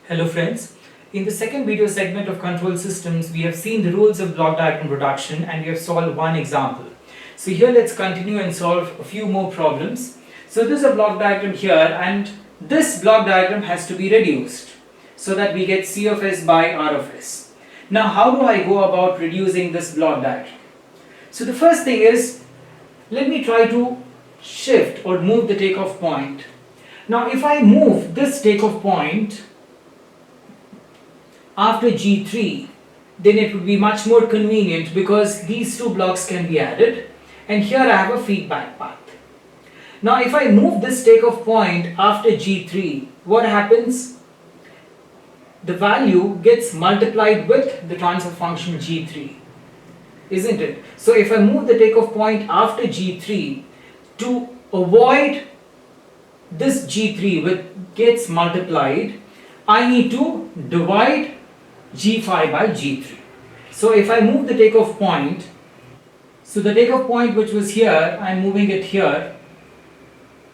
Hello friends. In the second video segment of control systems, we have seen the rules of block diagram production and we have solved one example. So here let's continue and solve a few more problems. So this is a block diagram here and this block diagram has to be reduced so that we get C of S by R of S. Now how do I go about reducing this block diagram? So the first thing is, let me try to shift or move the takeoff point. Now if I move this takeoff point after G3, then it would be much more convenient because these two blocks can be added and here I have a feedback path. Now if I move this takeoff point after G3, what happens? The value gets multiplied with the transfer function G3, isn't it? So if I move the takeoff point after G3, to avoid this G3 which gets multiplied, I need to divide G5 by G3. So if I move the takeoff point, so the takeoff point which was here, I'm moving it here.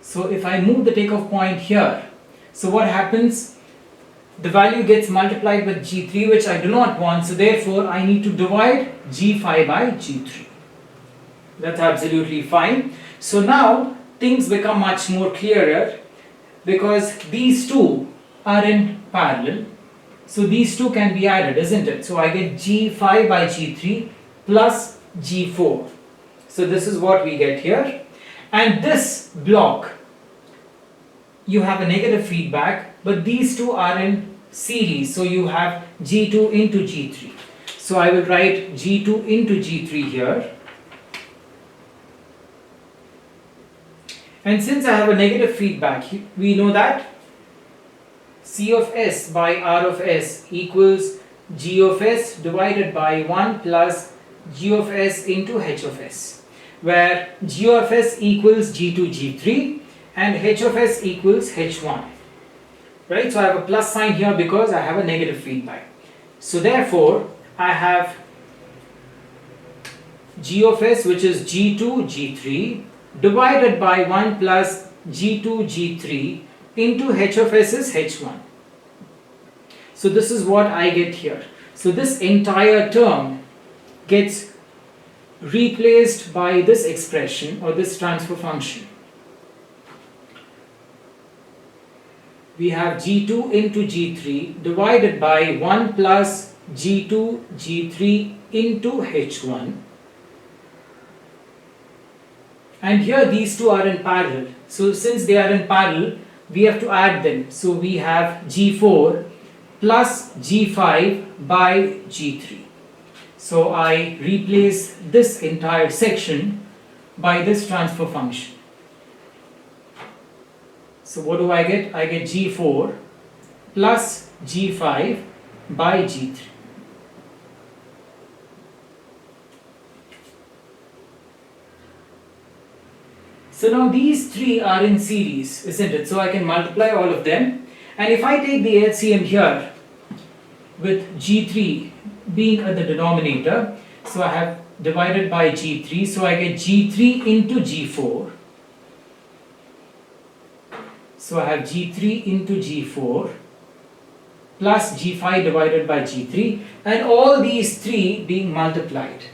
So if I move the takeoff point here, so what happens? The value gets multiplied with G3 which I do not want, so therefore I need to divide G5 by G3. That's absolutely fine. So now things become much more clearer because these two are in parallel. So these two can be added, isn't it? So I get G5 by G3 plus G4. So this is what we get here. And this block, you have a negative feedback, but these two are in series. So you have G2 into G3. So I will write G2 into G3 here. And since I have a negative feedback, we know that C of S by R of S equals G of S divided by 1 plus G of S into H of S, where G of S equals G2, G3 and H of S equals H1. Right? So I have a plus sign here because I have a negative feedback. So therefore, I have G of S which is G2, G3 divided by 1 plus G2, G3 into H of S is H1. So this is what I get here. So this entire term gets replaced by this expression or this transfer function. We have G2 into G3 divided by 1 plus G2, G3 into H1. And here these two are in parallel. So since they are in parallel, we have to add them. So we have G4 plus G5 by G3. So I replace this entire section by this transfer function. So what do I get? I get G4 plus G5 by G3. So now these three are in series, isn't it? So I can multiply all of them. And if I take the LCM here with G3 being at the denominator, so I have divided by G3, so I get G3 into G4. So I have G3 into G4 plus G5 divided by G3 and all these three being multiplied.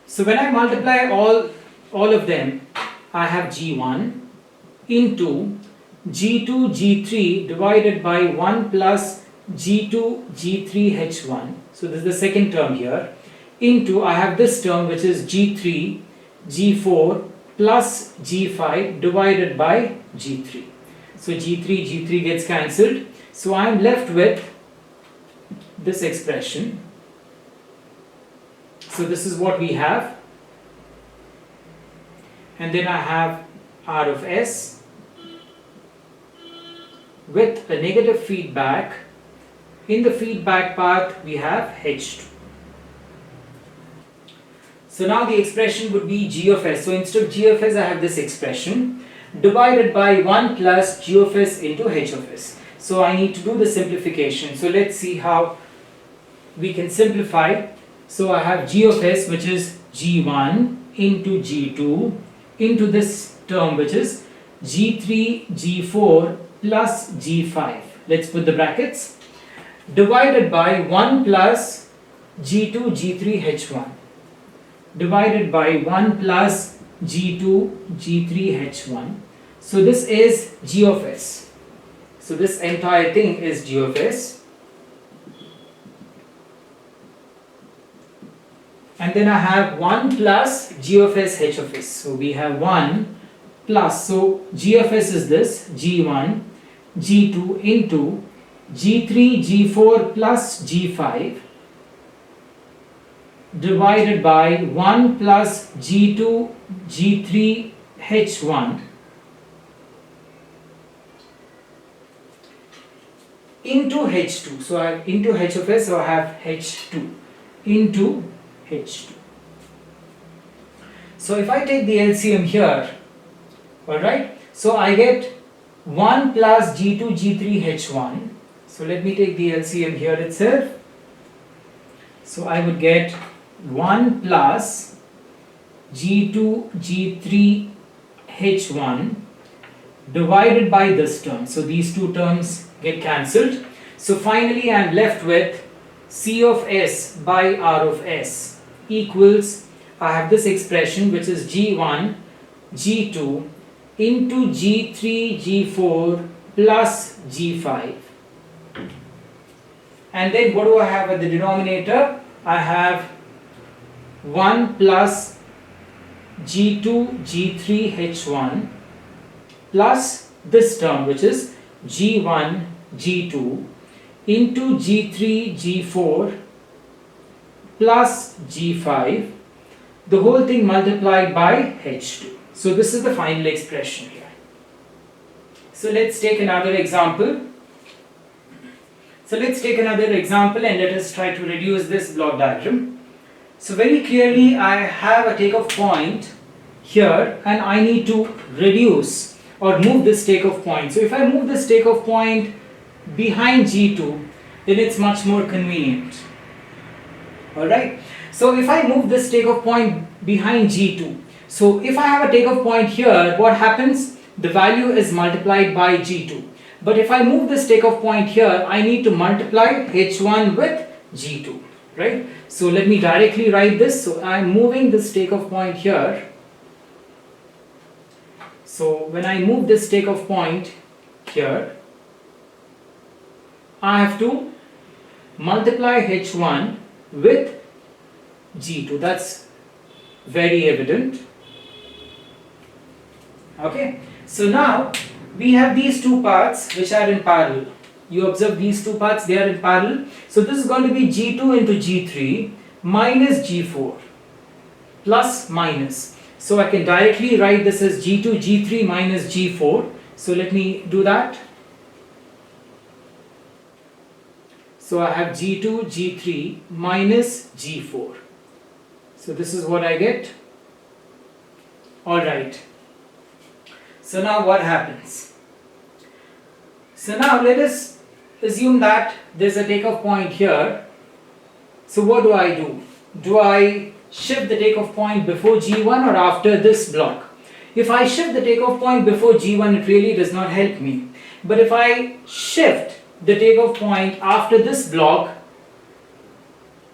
So when I multiply all of them, I have G1 into G2, G3 divided by 1 plus G2, G3, H1. So this is the second term here. Into, I have this term which is G3, G4 plus G5 divided by G3. So G3, G3 gets cancelled. So I am left with this expression. So this is what we have. And then I have R of S with a negative feedback. In the feedback path, we have H2. So now the expression would be G of S. So instead of G of S, I have this expression divided by 1 plus G of S into H of S. So I need to do the simplification. So let's see how we can simplify. So I have G of S which is G1 into G2 into this term which is G3, G4 plus G5. Let's put the brackets. Divided by 1 plus G2 G3 H1. Divided by 1 plus G2 G3 H1. So this is G of S. So this entire thing is G of S. And then I have 1 plus G of S H of S. So we have 1 plus, so G of S is this, G1, G2 into G3, G4 plus G5 divided by 1 plus G2, G3, H1 into H2. So I have into H of S, so I have H2 into H2. So if I take the LCM here, alright, so I get 1 plus G2 G3 H1. So let me take the LCM here itself. So I would get 1 plus G2 G3 H1 divided by this term. So these two terms get cancelled. So finally I am left with C of S by R of S equals, I have this expression which is G1 G2 into G3 G4 plus G5, and then what do I have at the denominator? I have 1 plus G2 G3 H1 plus this term which is G1 G2 into G3 G4 plus G5, the whole thing multiplied by H2. So this is the final expression here. So let's take another example. And let us try to reduce this block diagram. So very clearly I have a takeoff point here and I need to reduce or move this takeoff point. So if I move this takeoff point behind G2, then it's much more convenient. Alright, so if I move this takeoff point behind G2, so if I have a takeoff point here, what happens? The value is multiplied by G2. But if I move this takeoff point here, I need to multiply H1 with G2, right? So let me directly write this. So I am moving this takeoff point here. So when I move this takeoff point here, I have to multiply H1 with G2. That's very evident. Okay, so now we have these two paths which are in parallel. You observe these two paths, they are in parallel. So this is going to be G2 into G3 minus G4 plus minus. So I can directly write this as G2 G3 minus G4. So let me do that. So I have G2 G3 minus G4. So this is what I get. Alright. So now what happens? So now let us assume that there's a takeoff point here. So what do? Do I shift the takeoff point before G1 or after this block? If I shift the takeoff point before G1, it really does not help me. But if I shift the takeoff point after this block,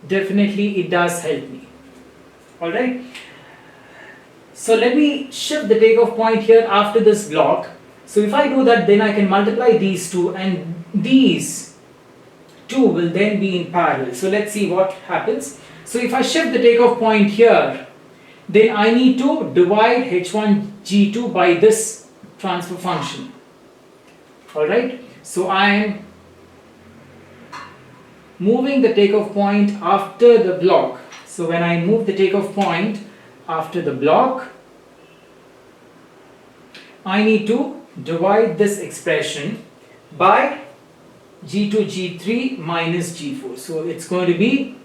definitely it does help me. Alright. So let me shift the takeoff point here after this block. So if I do that, then I can multiply these two and these two will then be in parallel. So let's see what happens. So if I shift the takeoff point here, then I need to divide H1 G2 by this transfer function. Alright. So I am moving the takeoff point after the block. So when I move the takeoff point after the block, I need to divide this expression by G2 G3 minus G4. So it's going to be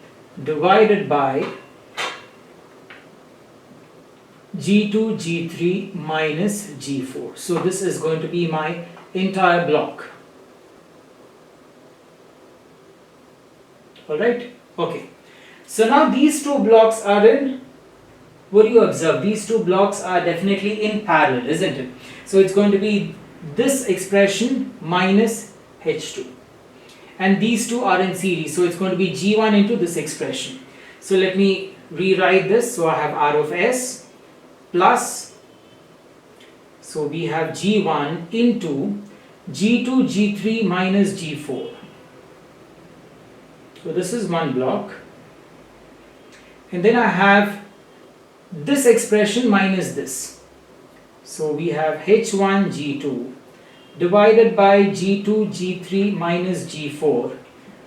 divided by G2 G3 minus G4. So this is going to be my entire block. Alright, okay. So now these two blocks are in, what do you observe? These two blocks are definitely in parallel, isn't it? So it's going to be this expression minus H2. And these two are in series, so it's going to be G1 into this expression. So let me rewrite this. So I have R of S plus, so we have G1 into G2, G3 minus G4. So this is one block. And then I have this expression minus this. So we have H1, G2 divided by G2, G3 minus G4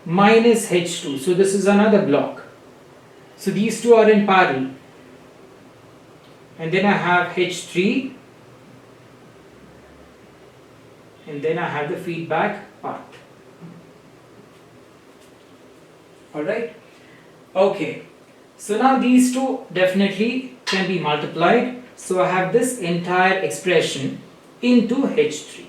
minus H2. So this is another block. So these two are in parallel. And then I have H3. And then I have the feedback path. Alright? Okay. So now these two definitely can be multiplied. So I have this entire expression into H3.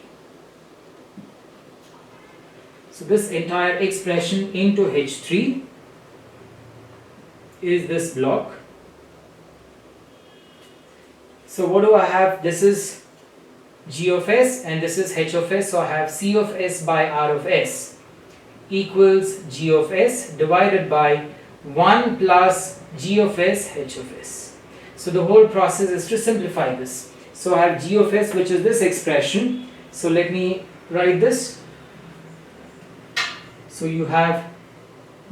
So this entire expression into H3 is this block. So what do I have? This is G of S and this is H of S. So I have C of S by R of S equals G of S divided by 1 plus G of S H of S. So the whole process is to simplify this. So I have G of S, which is this expression. So let me write this. So you have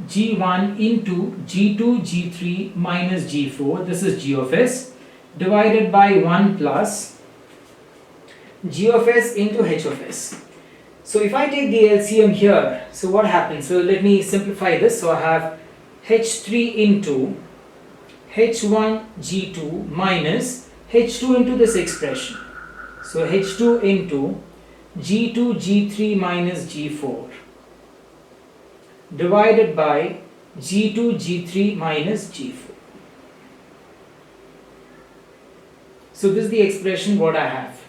G1 into G2, G3 minus G4, this is G of S, divided by 1 plus G of S into H of S. So if I take the LCM here, so what happens? So let me simplify this. So I have H3 into H1 G2 minus H2 into this expression. So H2 into G2 G3 minus G4 divided by G2 G3 minus G4. So this is the expression what I have.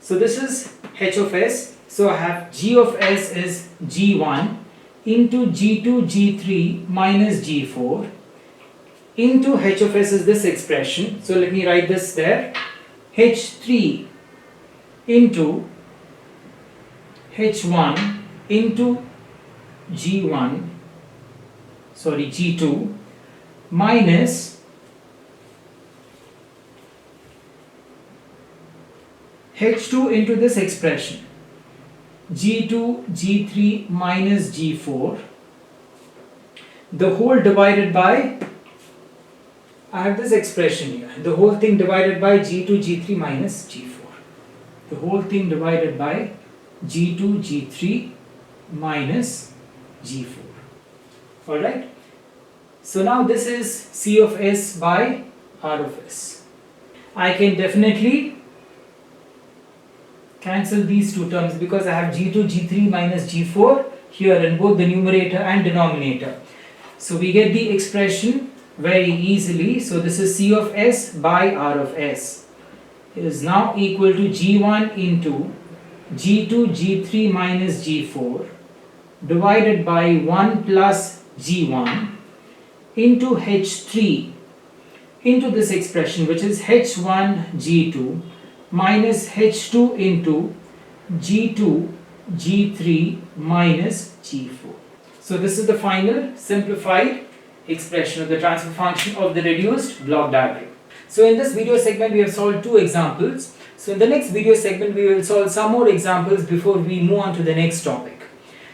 So this is H of S. So I have G of S is G1 into G2 G3 minus G4 into H of S is this expression. So let me write this there. H3 into H1 into G2 minus H2 into this expression G2 G3 minus G4, the whole divided by, I have this expression here, the whole thing divided by G2 G3 minus G4, the whole thing divided by G2 G3 minus G4. Alright, so now this is C of S by R of S. I can definitely cancel these two terms because I have G2 G3 minus G4 here in both the numerator and denominator. So we get the expression very easily. So this is C of S by R of S is now equal to G1 into G2 G3 minus G4 divided by 1 plus G1 into H3 into this expression which is H1 G2 minus H2 into G2 G3 minus G4. So this is the final simplified expression of the transfer function of the reduced block diagram. So in this video segment we have solved two examples. So in the next video segment we will solve some more examples before we move on to the next topic.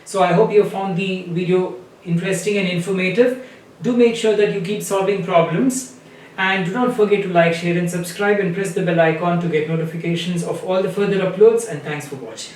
So I hope you have found the video interesting and informative. Do make sure that you keep solving problems. And do not forget to like, share and subscribe and press the bell icon to get notifications of all the further uploads, and thanks for watching.